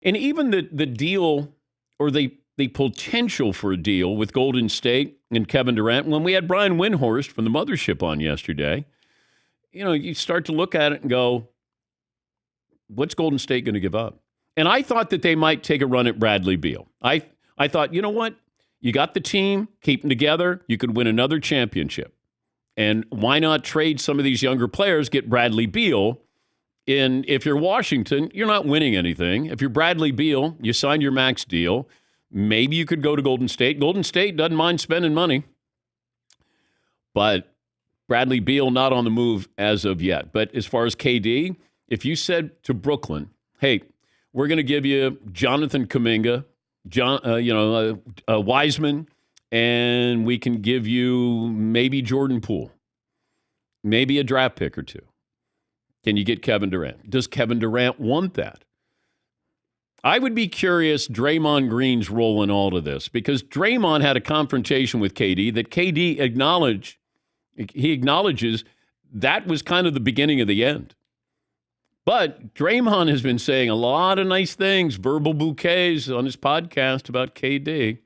And even the deal or the potential for a deal with Golden State and Kevin Durant, when we had Brian Windhorst from the Mothership on yesterday, you start to look at it and go, what's Golden State going to give up? And I thought that they might take a run at Bradley Beal. I thought, you know what? You got the team, keep them together. You could win another championship. And why not trade some of these younger players, get Bradley Beal? And if you're Washington, you're not winning anything. If you're Bradley Beal, you signed your max deal. Maybe you could go to Golden State. Golden State doesn't mind spending money. But Bradley Beal not on the move as of yet. But as far as KD, if you said to Brooklyn, hey, we're going to give you Jonathan Kuminga, Wiseman, and we can give you maybe Jordan Poole, maybe a draft pick or two. Can you get Kevin Durant? Does Kevin Durant want that? I would be curious Draymond Green's role in all of this, because Draymond had a confrontation with KD that KD acknowledges that was kind of the beginning of the end. But Draymond has been saying a lot of nice things, verbal bouquets on his podcast about KD.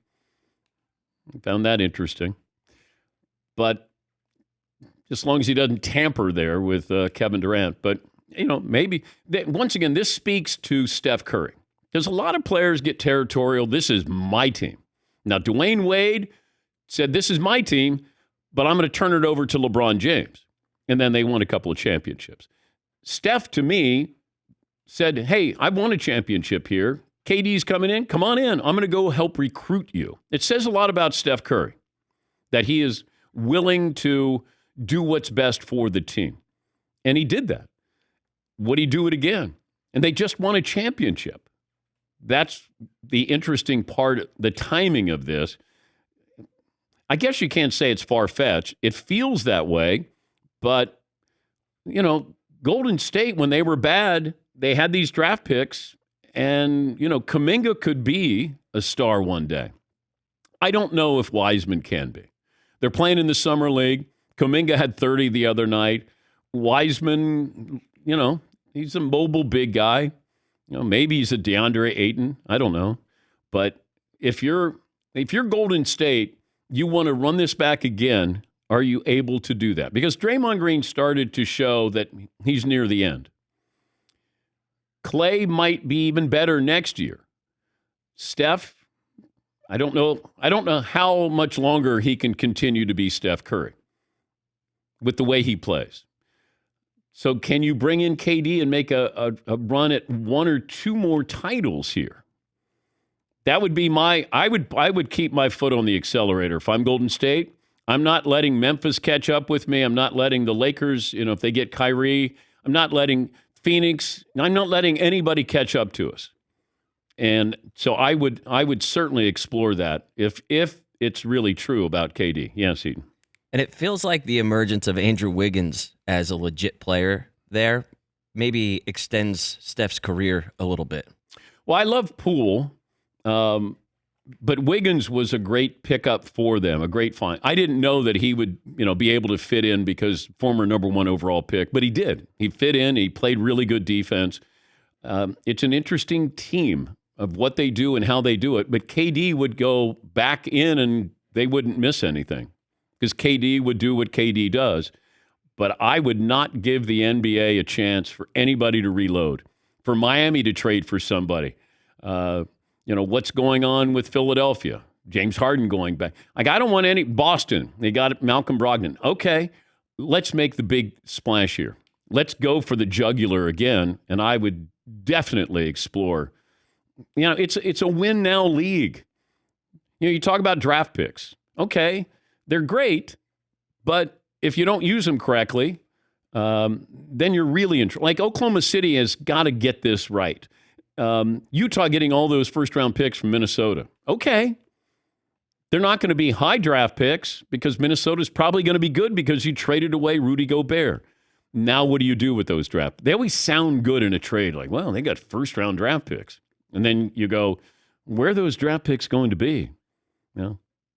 I found that interesting. But just as long as he doesn't tamper there with Kevin Durant. But, maybe, once again, this speaks to Steph Curry. Because a lot of players get territorial. This is my team. Now, Dwayne Wade said, this is my team, but I'm going to turn it over to LeBron James. And then they won a couple of championships. Steph, to me, said, hey, I won a championship here. KD's coming in. Come on in. I'm going to go help recruit you. It says a lot about Steph Curry, that he is willing to do what's best for the team. And he did that. Would he do it again? And they just won a championship. That's the interesting part, the timing of this. I guess you can't say it's far-fetched. It feels that way, but, Golden State, when they were bad, they had these draft picks, and, Kuminga could be a star one day. I don't know if Wiseman can be. They're playing in the Summer League. Kuminga had 30 the other night. Wiseman, he's a mobile big guy. Maybe he's a DeAndre Ayton. I don't know. But if you're Golden State, you want to run this back again. Are you able to do that? Because Draymond Green started to show that he's near the end. Clay might be even better next year. Steph, I don't know how much longer he can continue to be Steph Curry with the way he plays. So can you bring in KD and make a run at one or two more titles here? That would be I would keep my foot on the accelerator. If I'm Golden State, I'm not letting Memphis catch up with me. I'm not letting the Lakers, if they get Kyrie. I'm not letting Phoenix. I'm not letting anybody catch up to us. And so I would certainly explore that if it's really true about KD. Yes, Eden. And it feels like the emergence of Andrew Wiggins as a legit player there maybe extends Steph's career a little bit. Well, I love Poole. But Wiggins was a great pickup for them, a great find. I didn't know that he would, be able to fit in because former number 1 overall pick, but he did. He fit in. He played really good defense. It's an interesting team of what they do and how they do it. But KD would go back in and they wouldn't miss anything because KD would do what KD does. But I would not give the NBA a chance for anybody to reload, for Miami to trade for somebody. What's going on with Philadelphia? James Harden going back. I don't want any. Boston, they got Malcolm Brogdon. Okay, let's make the big splash here. Let's go for the jugular again, and I would definitely explore. It's a win now league. You talk about draft picks. Okay, they're great, but if you don't use them correctly, then you're really in trouble. Like Oklahoma City has got to get this right. Utah getting all those first-round picks from Minnesota. Okay. They're not going to be high draft picks because Minnesota's probably going to be good because you traded away Rudy Gobert. Now what do you do with those draft? They always sound good in a trade. Like, well, they got first-round draft picks. And then you go, where are those draft picks going to be?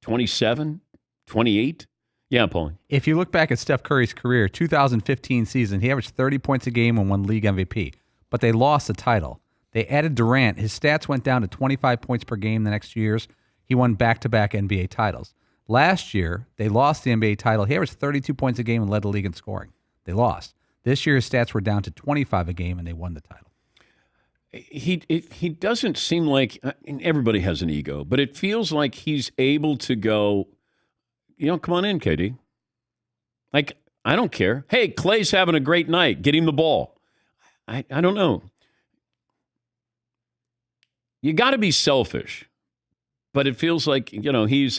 27, 28? Yeah, Paul. If you look back at Steph Curry's career, 2015 season, he averaged 30 points a game and won league MVP. But they lost the title. They added Durant. His stats went down to 25 points per game the next 2 years. He won back-to-back NBA titles. Last year, they lost the NBA title. He averaged 32 points a game and led the league in scoring. They lost. This year, his stats were down to 25 a game, and they won the title. He doesn't seem like, everybody has an ego, but it feels like he's able to go, come on in, KD. Like, I don't care. Hey, Clay's having a great night. Get him the ball. I don't know. You got to be selfish, but it feels like, he's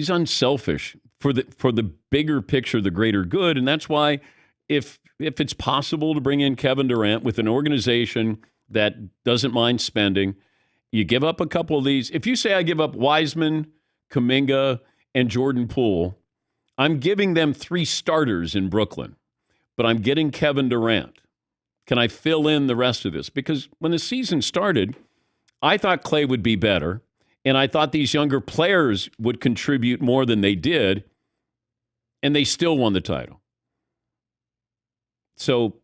unselfish for the bigger picture, the greater good, and that's why if it's possible to bring in Kevin Durant with an organization that doesn't mind spending, you give up a couple of these. If you say I give up Wiseman, Kuminga, and Jordan Poole, I'm giving them 3 starters in Brooklyn, but I'm getting Kevin Durant. Can I fill in the rest of this? Because when the season started, I thought Clay would be better, and I thought these younger players would contribute more than they did, and they still won the title. So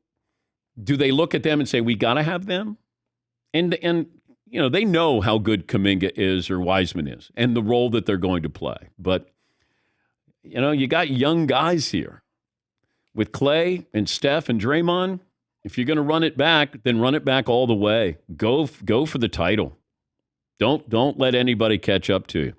do they look at them and say, we got to have them? And they know how good Kuminga is or Wiseman is and the role that they're going to play. But, you got young guys here with Clay and Steph and Draymond. If you're going to run it back, then run it back all the way. Go for the title. Don't let anybody catch up to you.